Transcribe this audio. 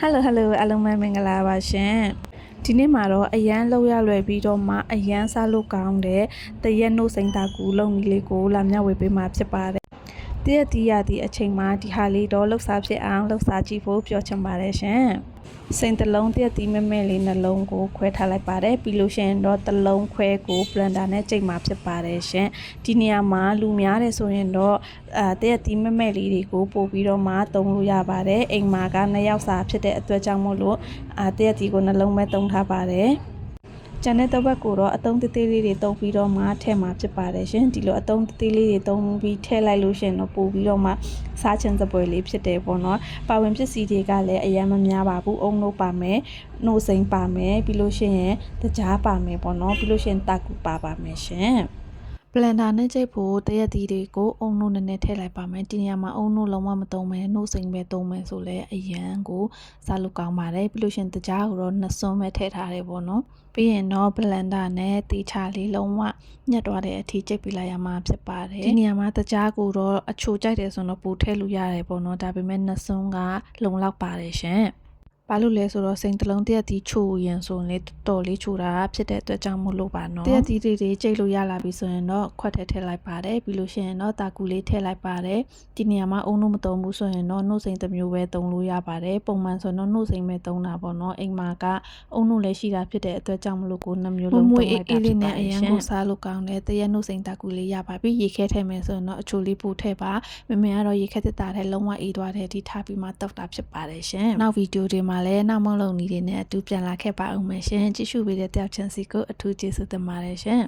Hello အားလုံးပဲမင်္ဂလာပါရှင်ဒီနေ့မှာတော့အရန်လောက်ရလွယ်ပြီးတော့မှအရန်စားလို့ကောင်းတဲ့တရက်နှုတ်စိန်တာကူလုံကြီးလေးကိုလာမျှဝေပေးမှာဖြစ်ပါတယ်တရက်တီးရသည့်အချိန်မှာဒီဟာလေးတော့လှုပ်ရှားဖြစ်အောင်လှုပ်ရှားကြည့်ဖို့ပြောချင်ပါတယ်ရှင်စိန်တလုံးတရက်တီးမဲလေးနှလုံးကိုခွဲထားလိုက်ပါတယ်ပြီးလို့ရှိရင်တော့တလုံးခွဲကို blender နဲ့ကြိတ်မှာဖြစ်ပါတယ်ရှင်ဒီနေရာမှာလူများတယ်ဆိုရင်တော့တရက်တီးမဲလေးတွေကိုပို့ပြီးတော့မှသုံးလို့ရပါတယ်အိမ်မှာက2ယောက်စာဖြစ်တဲ့အတွက်ကြောင့်မို့လို့တရက်တီးကိုနှလုံးပဲသုံးထားပါတယ်ကျန်တဲ့တစ်ပတ်ကိုတော့အတုံးသေးသေးလေးတွေတုံးပြီးတော့မှထည့်မှာဖြစ်ပါတယ်ရှင်ဒီလိုအတုံးသေးသေးလေးတွေတုံးပြီးထည့်လိုက်လို့ရှင်တော့ပို့ပြီးတော့မှစားချင်စပွဲလေးဖြစ်တယ်ပေါ့နော်ပါဝင်ပစ္စည်းတွေကလည်းအရင်မများပါဘူးအုံလို့ပါမယ်နှုတ်စိမ့်ပါမယ်ပြီးလို့ရှိရင်တကြားပါမယ်ပေါ့နော်ပြီးလို့ရှိရင်တကူပါမယ်ရှင်blender နဲ့ကြိတ်ဖို့တရက်တီးတွေကိုအုံနှုတ်နဲ့ထည့်လိုက်ပါမယ်ဒီနေရာမှာအုံနှုတ်လုံးဝမသုံးမယ်နှုတ်စိမ့်ပဲသုံးမယ်ဆိုလဲအရန်ကိုစားလို့ကောင်းပါတယ်ပြီးလို့ရှိရင်တကြားကိုတော့နှစ်စွန်းပဲထည့်ထားတယ်ပေါ့နော်ပြီးရင်တော့ blender နဲ့တီချာလေးလုံးဝညှက်သွားတဲ့အထိကြိတ်ပြလိုက်ရမှာဖြစ်ပါတယ်ဒီနေရာမှာတကြားကိုတော့အချိုကြိုက်တယ်ဆိုတော့ပို့ထည့်လို့ရတယ်ပေါ့နော်ဒါပေမဲ့နှစ်စွန်းကလုံလောက်ပါတယ်ရှင်ဘာလို့လဲဆိုတော့စိန်တလုံးတရက်တီးချိုရင်ဆိုရင်လေတော်လေးချိုတာဖြစ်တဲ့အတွက်ကြောင့်မို့လို့ပါနော်တရက်တီးတွေကြိတ်လို့ရလာပြီဆိုရင်တော့ခွက်ထည့်လိုက်ပါတယ်ပြီးလို့ရှိရင်တော့တာကူလေးထည့်လိုက်ပါတယ်ဒီနေရာမှာအုံလို့မသုံးဘူးဆိုရင်တော့နှုတ်စိန်တစ်မျိုးပဲသုံးလို့ရပါတယ်ပုံမှန်ဆိုတော့နှုတ်စိန်ပဲသုံးတာပေါ့နော်အိမ်မှာကအုံလို့လည်းရှိတာဖြစ်တဲ့အတွက်ကြောင့်မလို့ကို2မျိုးလုံးသုံးလိုက်တာဖြစ်ပါတယ်အရန်ကိုစားလို့ကောင်းတယ်တရက်နှုတ်စိန်တာကူလေးရပါပြီရေခဲထည့်မယ်ဆိုရင်တော့အချိုလေးပို့ထည့်ပါမမေကတော့ရေခဲတက်တာထဲလုံးဝအေးသွားတယ်ဒီထားပြီးမှတောက်တာဖြစ်ပါတယ်ရှင်နောက်ဗီဒီယိုတွေမှာလည်းနောက်မလုံးနည်းတွေနဲ့အတူပြန်လာခဲ့ပါအောင်မယ်ရှင်ကြည့်ရှုပေးတဲ့တယောက်ချင်းစီကိုအထူးကျေးဇူးတင်ပါတယ်ရှင်